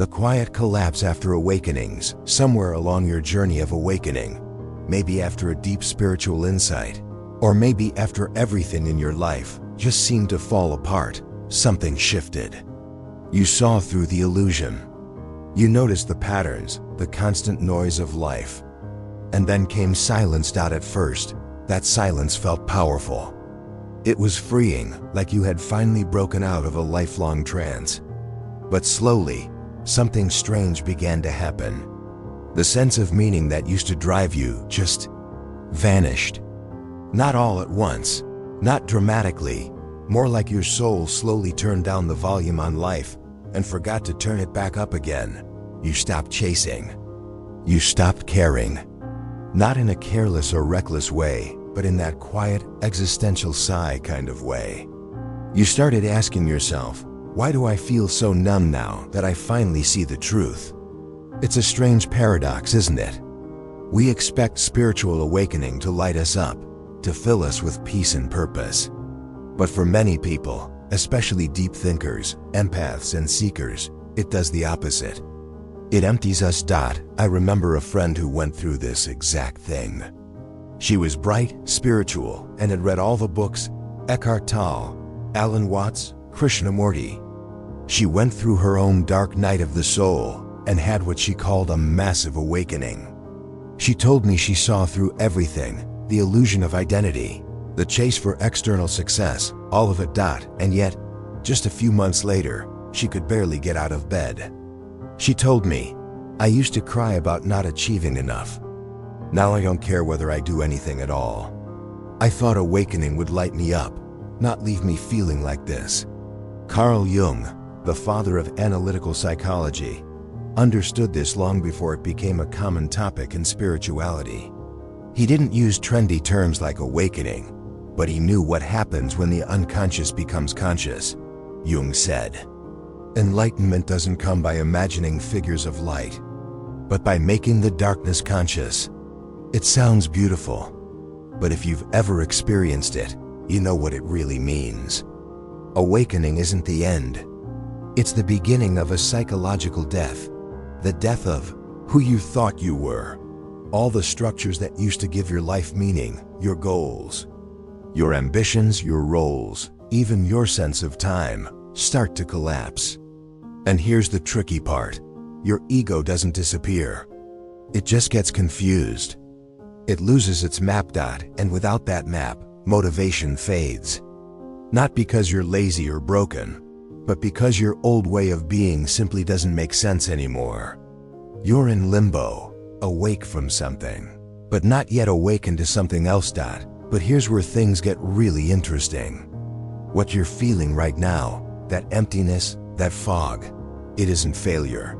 The quiet collapse after awakenings, somewhere along your journey of awakening. Maybe after a deep spiritual insight, or maybe after everything in your life just seemed to fall apart, something shifted. You saw through the illusion. You noticed the patterns, the constant noise of life. And then came silence. At first, that silence felt powerful. It was freeing, like you had finally broken out of a lifelong trance. But slowly, something strange began to happen. The sense of meaning that used to drive you just vanished. Not all at once, not dramatically, more like your soul slowly turned down the volume on life and forgot to turn it back up again. You stopped chasing. You stopped caring. Not in a careless or reckless way, but in that quiet, existential sigh kind of way. You started asking yourself, why do I feel so numb now that I finally see the truth? It's a strange paradox, isn't it? We expect spiritual awakening to light us up, to fill us with peace and purpose. But for many people, especially deep thinkers, empaths and seekers, it does the opposite. It empties us. I remember a friend who went through this exact thing. She was bright, spiritual, and had read all the books, Eckhart Tolle, Alan Watts, Krishnamurti. She went through her own dark night of the soul and had what she called a massive awakening. She told me she saw through everything, the illusion of identity, the chase for external success, all of it. And yet, just a few months later, she could barely get out of bed. She told me, I used to cry about not achieving enough. Now I don't care whether I do anything at all. I thought awakening would light me up, not leave me feeling like this. Carl Jung, the father of analytical psychology, understood this long before it became a common topic in spirituality. He didn't use trendy terms like awakening, but he knew what happens when the unconscious becomes conscious. Jung said, enlightenment doesn't come by imagining figures of light, but by making the darkness conscious. It sounds beautiful, but if you've ever experienced it, you know what it really means. Awakening isn't the end. It's the beginning of a psychological death, the death of who you thought you were. All the structures that used to give your life meaning, your goals, your ambitions, your roles, even your sense of time, start to collapse. And here's the tricky part. Your ego doesn't disappear. It just gets confused. It loses its map. And without that map, motivation fades. Not because you're lazy or broken, but because your old way of being simply doesn't make sense anymore. You're in limbo, awake from something, but not yet awakened to something else. But here's where things get really interesting. What you're feeling right now, that emptiness, that fog, it isn't failure.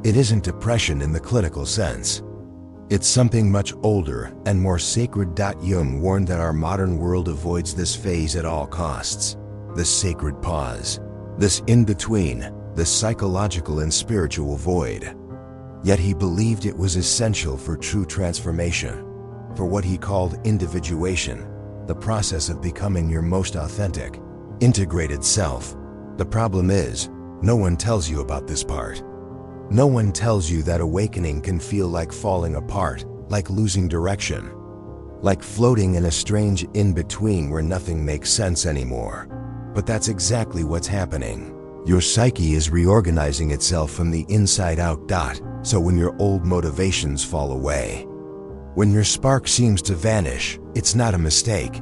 It isn't depression in the clinical sense. It's something much older and more sacred. Jung warned that our modern world avoids this phase at all costs. The sacred pause. This in-between, the psychological and spiritual void. Yet he believed it was essential for true transformation, for what he called individuation, the process of becoming your most authentic, integrated self. The problem is, no one tells you about this part. No one tells you that awakening can feel like falling apart, like losing direction, like floating in a strange in-between where nothing makes sense anymore. But that's exactly what's happening. Your psyche is reorganizing itself from the inside out. So when your old motivations fall away, when your spark seems to vanish, it's not a mistake.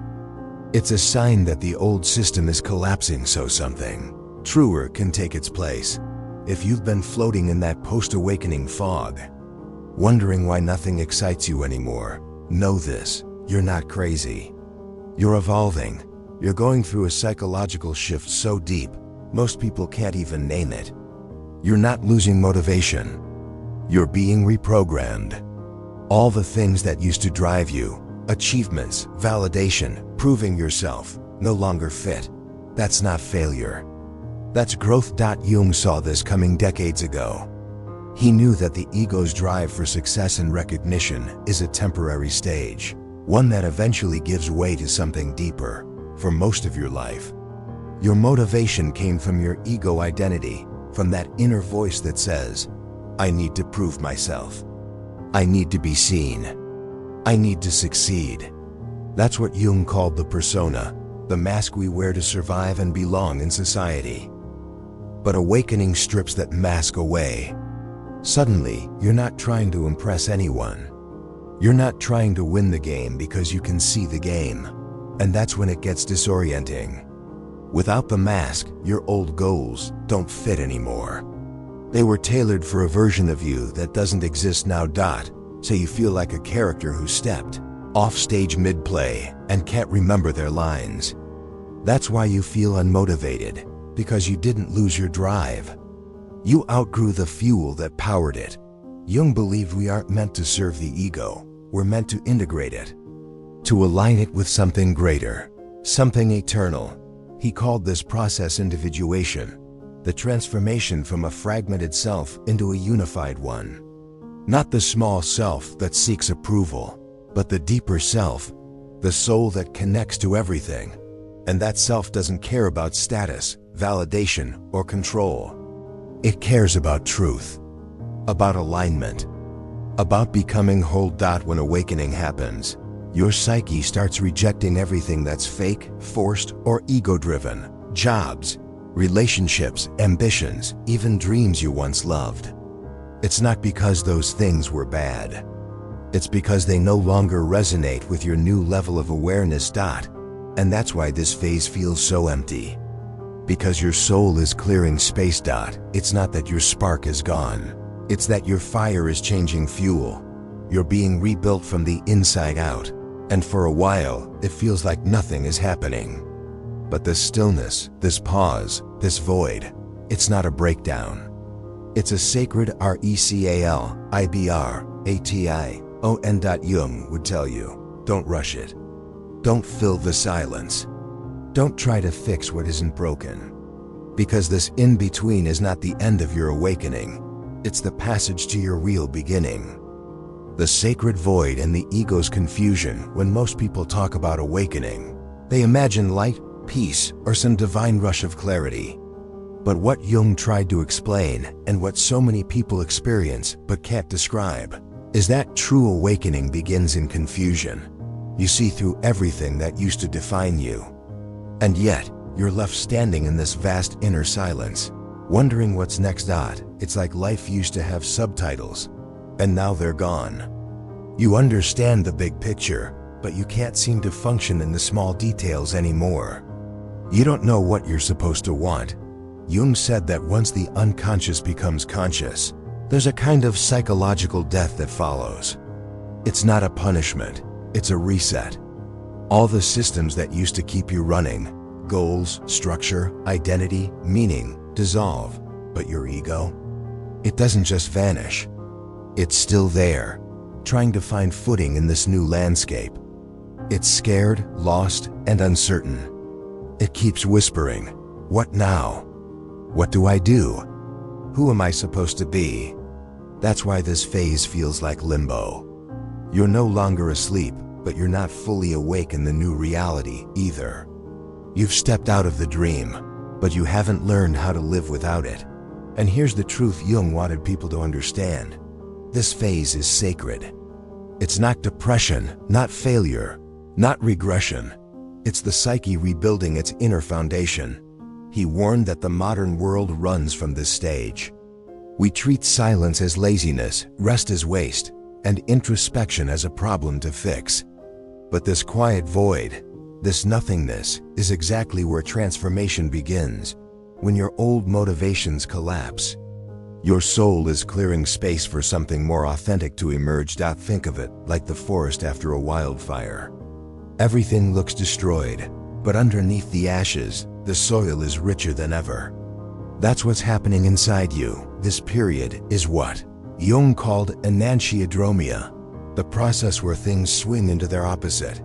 It's a sign that the old system is collapsing, so something truer can take its place. If you've been floating in that post-awakening fog, wondering why nothing excites you anymore, know this, you're not crazy. You're evolving. You're going through a psychological shift so deep, most people can't even name it. You're not losing motivation. You're being reprogrammed. All the things that used to drive you, achievements, validation, proving yourself, no longer fit. That's not failure. That's growth. Jung saw this coming decades ago. He knew that the ego's drive for success and recognition is a temporary stage, one that eventually gives way to something deeper. For most of your life, your motivation came from your ego identity, from that inner voice that says, I need to prove myself. I need to be seen. I need to succeed. That's what Jung called the persona, the mask we wear to survive and belong in society. But awakening strips that mask away. Suddenly, you're not trying to impress anyone. You're not trying to win the game because you can see the game. And that's when it gets disorienting. Without the mask, your old goals don't fit anymore. They were tailored for a version of you that doesn't exist now. So you feel like a character who stepped off stage mid-play and can't remember their lines. That's why you feel unmotivated, because you didn't lose your drive. You outgrew the fuel that powered it. Jung believed we aren't meant to serve the ego, we're meant to integrate it, to align it with something greater, something eternal. He called this process individuation, the transformation from a fragmented self into a unified one. Not the small self that seeks approval, but the deeper self, the soul that connects to everything. And that self doesn't care about status, validation, or control. It cares about truth, about alignment, about becoming whole. When awakening happens, your psyche starts rejecting everything that's fake, forced, or ego-driven. Jobs, relationships, ambitions, even dreams you once loved. It's not because those things were bad. It's because they no longer resonate with your new level of awareness. And that's why this phase feels so empty. Because your soul is clearing space. It's not that your spark is gone. It's that your fire is changing fuel. You're being rebuilt from the inside out. And for a while, it feels like nothing is happening. But this stillness, this pause, this void, it's not a breakdown. It's a sacred recalibration. Jung would tell you, don't rush it. Don't fill the silence. Don't try to fix what isn't broken. Because this in-between is not the end of your awakening. It's the passage to your real beginning. The sacred void and the ego's confusion. When most people talk about awakening, they imagine light, peace, or some divine rush of clarity. But what Jung tried to explain, and what so many people experience but can't describe, is that true awakening begins in confusion. You see through everything that used to define you. And yet, you're left standing in this vast inner silence, wondering what's next. It's like life used to have subtitles, and now they're gone. You understand the big picture, but you can't seem to function in the small details anymore. You don't know what you're supposed to want. Jung said that once the unconscious becomes conscious, there's a kind of psychological death that follows. It's not a punishment, it's a reset. All the systems that used to keep you running, goals, structure, identity, meaning, dissolve. But your ego? It doesn't just vanish. It's still there, trying to find footing in this new landscape. It's scared, lost, and uncertain. It keeps whispering, what now? What do I do? Who am I supposed to be? That's why this phase feels like limbo. You're no longer asleep, but you're not fully awake in the new reality either. You've stepped out of the dream, but you haven't learned how to live without it. And here's the truth Jung wanted people to understand. This phase is sacred. It's not depression, not failure, not regression. It's the psyche rebuilding its inner foundation. He warned that the modern world runs from this stage. We treat silence as laziness, rest as waste, and introspection as a problem to fix. But this quiet void, this nothingness, is exactly where transformation begins. When your old motivations collapse, your soul is clearing space for something more authentic to emerge. Think of it like the forest after a wildfire. Everything looks destroyed, but underneath the ashes, the soil is richer than ever. That's what's happening inside you. This period is what Jung called enantiodromia, the process where things swing into their opposite.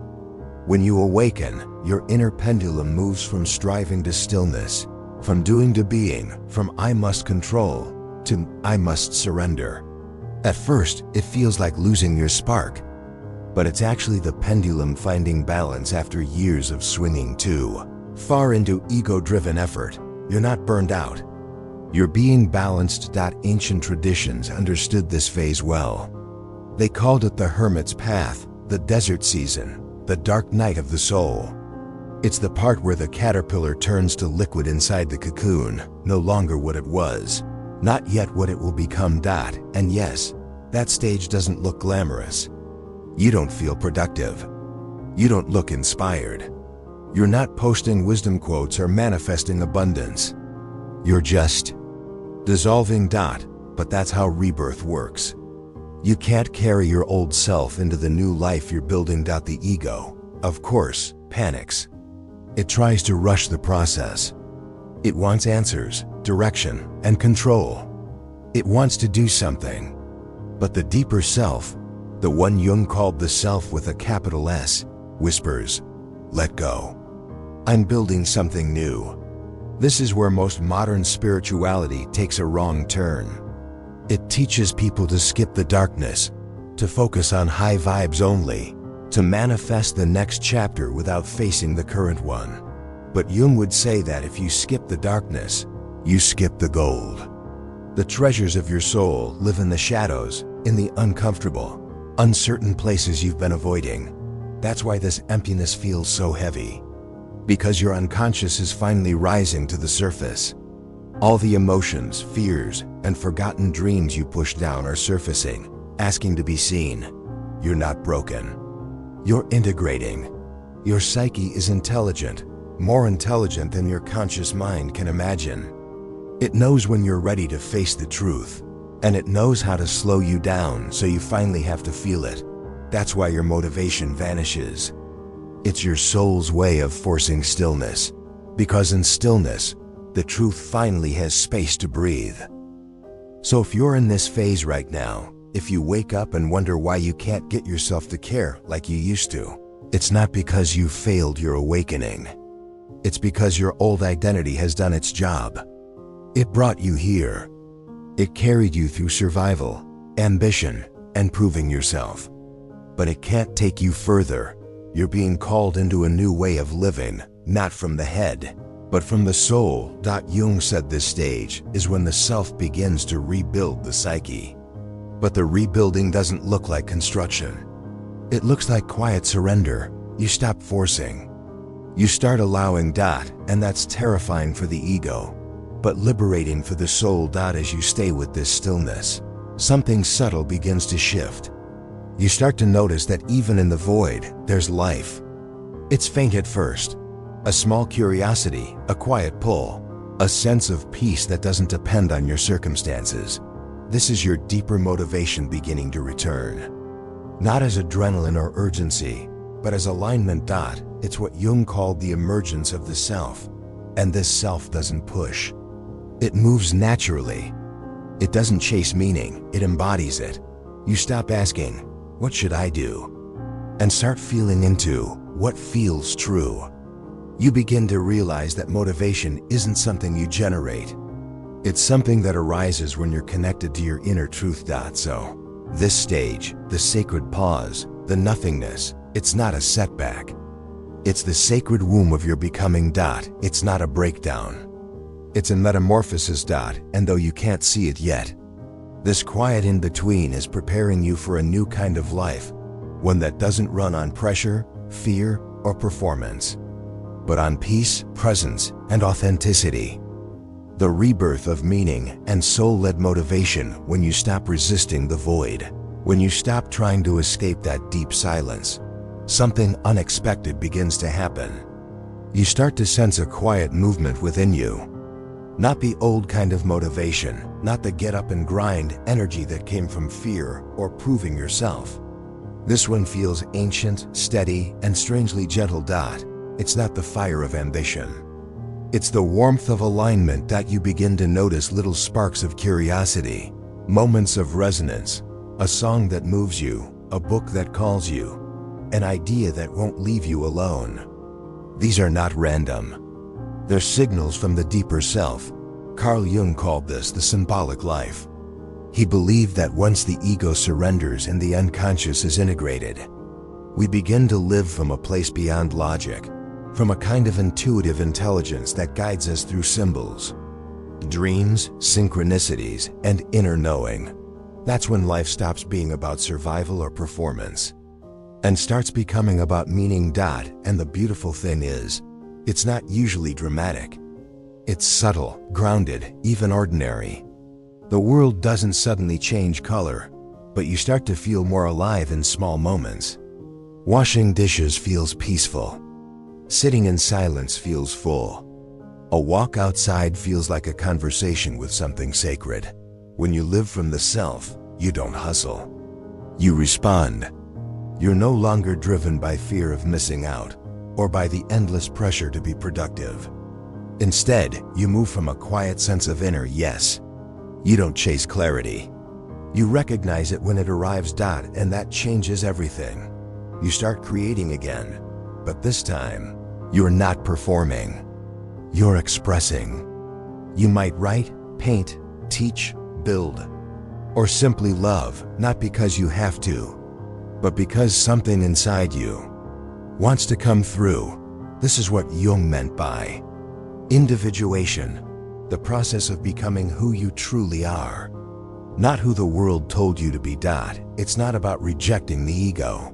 When you awaken, your inner pendulum moves from striving to stillness, from doing to being, from I must control to I must surrender. At first, it feels like losing your spark, but it's actually the pendulum finding balance after years of swinging too far into ego-driven effort. You're not burned out. You're being balanced. Ancient traditions understood this phase well. They called it the hermit's path, the desert season, the dark night of the soul. It's the part where the caterpillar turns to liquid inside the cocoon, no longer what it was, not yet what it will become. And yes, that stage doesn't look glamorous. You don't feel productive. You don't look inspired. You're not posting wisdom quotes or manifesting abundance. You're just dissolving. But that's how rebirth works. You can't carry your old self into the new life you're building. The ego, of course, panics. It tries to rush the process. It wants answers, direction, and control. It wants to do something. But the deeper self, the one Jung called the self with a capital S, whispers, "Let go. I'm building something new." This is where most modern spirituality takes a wrong turn. It teaches people to skip the darkness, to focus on high vibes only, to manifest the next chapter without facing the current one. But Jung would say that if you skip the darkness, you skip the gold. The treasures of your soul live in the shadows, in the uncomfortable, uncertain places you've been avoiding. That's why this emptiness feels so heavy. Because your unconscious is finally rising to the surface. All the emotions, fears, and forgotten dreams you pushed down are surfacing, asking to be seen. You're not broken. You're integrating. Your psyche is intelligent, more intelligent than your conscious mind can imagine. It knows when you're ready to face the truth, and it knows how to slow you down so you finally have to feel it. That's why your motivation vanishes. It's your soul's way of forcing stillness, because in stillness, the truth finally has space to breathe. So if you're in this phase right now, if you wake up and wonder why you can't get yourself to care like you used to, it's not because you failed your awakening. It's because your old identity has done its job. It brought you here. It carried you through survival, ambition, and proving yourself. But it can't take you further. You're being called into a new way of living, not from the head, but from the soul. Jung said this stage is when the self begins to rebuild the psyche. But the rebuilding doesn't look like construction. It looks like quiet surrender. You stop forcing. You start allowing. And that's terrifying for the ego, but liberating for the soul. As you stay with this stillness, something subtle begins to shift. You start to notice that even in the void, there's life. It's faint at first. A small curiosity, a quiet pull, a sense of peace that doesn't depend on your circumstances. This is your deeper motivation beginning to return. Not as adrenaline or urgency, but as alignment. It's what Jung called the emergence of the self. And this self doesn't push. It moves naturally. It doesn't chase meaning, it embodies it. You stop asking, "What should I do?" and start feeling into what feels true. You begin to realize that motivation isn't something you generate. It's something that arises when you're connected to your inner truth. So, this stage, the sacred pause, the nothingness, it's not a setback. It's the sacred womb of your becoming. It's not a breakdown. It's a metamorphosis. And though you can't see it yet, this quiet in-between is preparing you for a new kind of life, one that doesn't run on pressure, fear, or performance, but on peace, presence, and authenticity. The rebirth of meaning and soul-led motivation when you stop resisting the void, when you stop trying to escape that deep silence. Something unexpected begins to happen. You start to sense a quiet movement within you. Not the old kind of motivation, not the get up and grind energy that came from fear or proving yourself. This one feels ancient, steady, and strangely gentle. It's not the fire of ambition. It's the warmth of alignment. You begin to notice little sparks of curiosity, moments of resonance, a song that moves you, a book that calls you, an idea that won't leave you alone. These are not random. They're signals from the deeper self. Carl Jung called this the symbolic life. He believed that once the ego surrenders and the unconscious is integrated, we begin to live from a place beyond logic, from a kind of intuitive intelligence that guides us through symbols. dreams, synchronicities, and inner knowing. That's when life stops being about survival or performance and starts becoming about meaning. And the beautiful thing is, it's not usually dramatic. It's subtle, grounded, even ordinary. The world doesn't suddenly change color, but you start to feel more alive in small moments. Washing dishes feels peaceful. Sitting in silence feels full. A walk outside feels like a conversation with something sacred. When you live from the self, you don't hustle. You respond. You're no longer driven by fear of missing out or by the endless pressure to be productive. Instead, you move from a quiet sense of inner yes. You don't chase clarity. You recognize it when it arrives. And that changes everything. You start creating again, but this time, you're not performing. You're expressing. You might write, paint, teach, build, or simply love, not because you have to, but because something inside you wants to come through. This is what Jung meant by individuation, the process of becoming who you truly are, not who the world told you to be. It's not about rejecting the ego.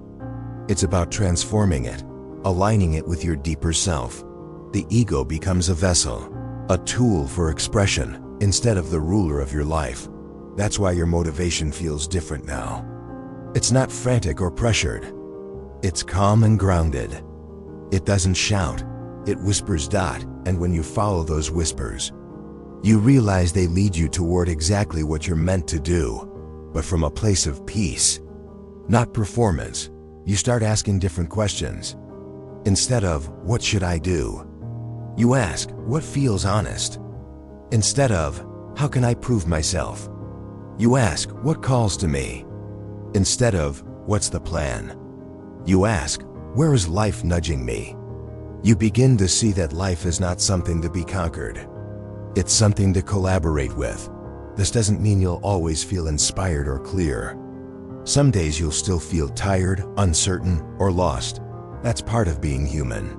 It's about transforming it, aligning it with your deeper self. The ego becomes a vessel, a tool for expression, instead of the ruler of your life. That's why your motivation feels different now. It's not frantic or pressured. It's calm and grounded. It doesn't shout, it whispers. And when you follow those whispers, you realize they lead you toward exactly what you're meant to do, but from a place of peace, not performance. You start asking different questions. Instead of, what should I do? You ask, what feels honest? Instead of, how can I prove myself? You ask, what calls to me? Instead of, what's the plan? You ask, where is life nudging me? You begin to see that life is not something to be conquered. It's something to collaborate with. This doesn't mean you'll always feel inspired or clear. Some days you'll still feel tired, uncertain, or lost. That's part of being human.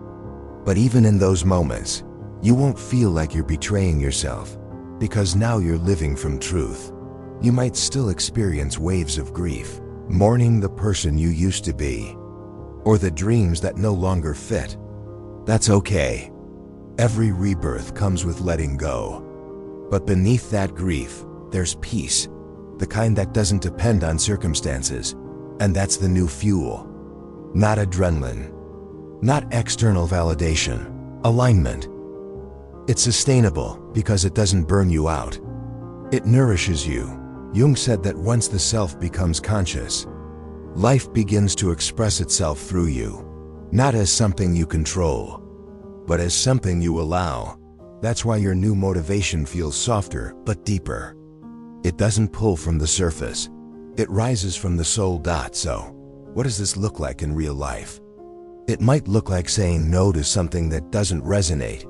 But even in those moments, you won't feel like you're betraying yourself, because now you're living from truth. You might still experience waves of grief, mourning the person you used to be, or the dreams that no longer fit. That's okay. Every rebirth comes with letting go. But beneath that grief, there's peace, the kind that doesn't depend on circumstances. And that's the new fuel. Not adrenaline, not external validation, alignment. It's sustainable because it doesn't burn you out. It nourishes you. Jung said that once the self becomes conscious, life begins to express itself through you, not as something you control, but as something you allow. That's why your new motivation feels softer but deeper. It doesn't pull from the surface. It rises from the soul. So, what does this look like in real life? It might look like saying no to something that doesn't resonate,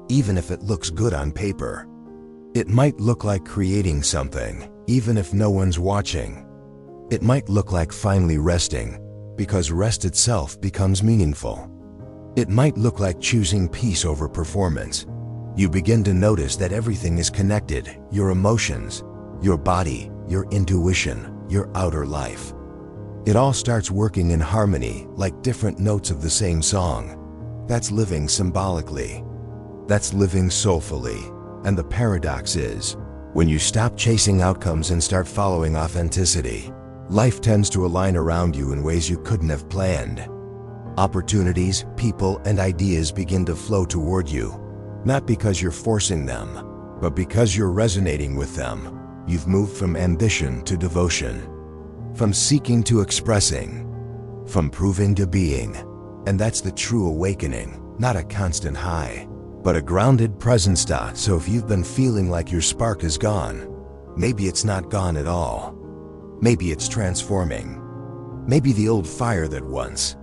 even if it looks good on paper. It might look like creating something, even if no one's watching. It might look like finally resting, because rest itself becomes meaningful. It might look like choosing peace over performance. You begin to notice that everything is connected: your emotions, your body, your intuition, your outer life. It all starts working in harmony, like different notes of the same song. That's living symbolically. That's living soulfully. And the paradox is, when you stop chasing outcomes and start following authenticity, life tends to align around you in ways you couldn't have planned. Opportunities, people, and ideas begin to flow toward you, not because you're forcing them, but because you're resonating with them. You've moved from ambition to devotion, from seeking to expressing, from proving to being. And that's the true awakening, not a constant high, but a grounded presence. So if you've been feeling like your spark is gone, maybe it's not gone at all. Maybe it's transforming. Maybe the old fire that once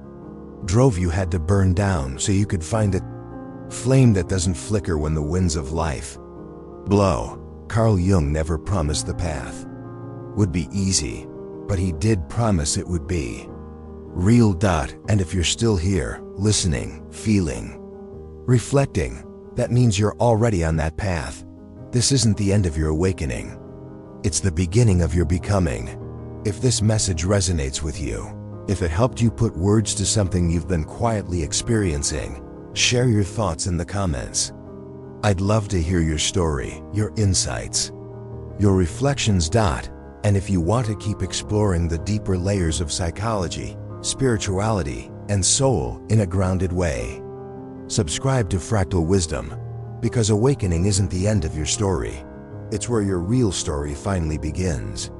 drove you had to burn down so you could find a flame that doesn't flicker when the winds of life blow. Carl Jung never promised the path would be easy, but he did promise it would be real. And if you're still here, listening, feeling, reflecting, that means you're already on that path. This isn't the end of your awakening. It's the beginning of your becoming. If this message resonates with you, if it helped you put words to something you've been quietly experiencing, share your thoughts in the comments. I'd love to hear your story, your insights, your reflections. And if you want to keep exploring the deeper layers of psychology, spirituality, and soul in a grounded way, subscribe to Fractal Wisdom, because awakening isn't the end of your story. It's where your real story finally begins.